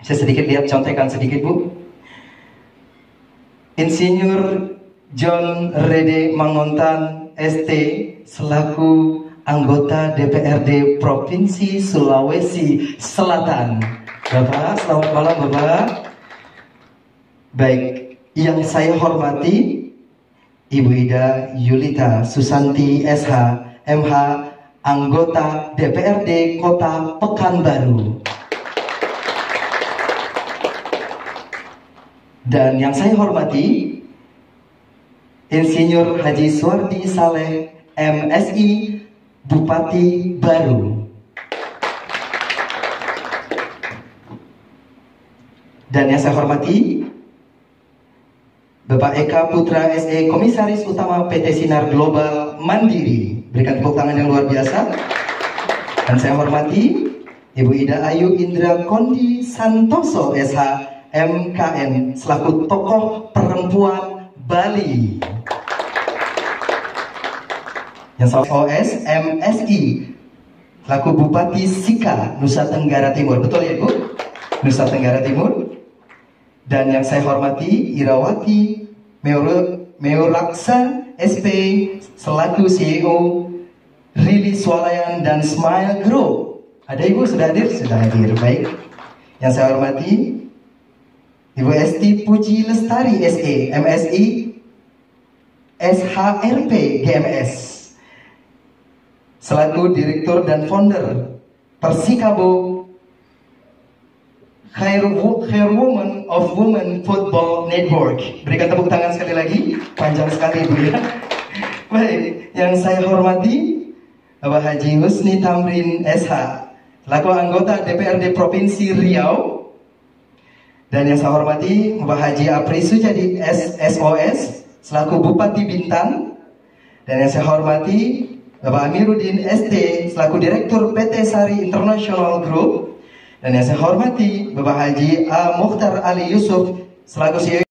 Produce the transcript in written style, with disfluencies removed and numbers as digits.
Saya sedikit lihat contekan sedikit, Bu. Insinyur John Rede Mangontan ST selaku anggota DPRD Provinsi Sulawesi Selatan. Bapak, selamat malam Bapak. Baik, yang saya hormati Ibu Ida Yulita Susanti SH MH, anggota DPRD Kota Pekanbaru. Dan yang saya hormati Insinyur Haji Suwardi Saleh MSI, Bupati Baru. Dan yang saya hormati Bapak Eka Putra SE, Komisaris Utama PT Sinar Global Mandiri. Berikan tepuk tangan yang luar biasa. Dan saya hormati Ibu Ida Ayu Indra Kondi Santoso SH MKN selaku tokoh perempuan Bali. Yang saya OS MSI selaku Bupati Sika Nusa Tenggara Timur. Betul ya Bu? Nusa Tenggara Timur. Dan yang saya hormati Irawati Meoraksa SP selaku CEO Rili Swalayan dan Smile Group. Ada Ibu sudah hadir? Sudah hadir, baik. Yang saya hormati Ibu Esti Puji Lestari SE MSI SHRP GMS selaku Direktur dan Founder Persikabo Khair Woman of Women Football Network. Berikan tepuk tangan sekali lagi. Panjang sekali Bu ya. Baik, yang saya hormati Bapak Haji Husni Tamrin SH selaku anggota DPRD Provinsi Riau. Dan yang saya hormati Bapak Haji Apri Sujadi SOS selaku Bupati Bintan. Dan yang saya hormati Bapak Amiruddin ST selaku Direktur PT Sari International Group. Dan yang saya hormati Bapak Haji A. Mukhtar Ali Yusuf selaku CEO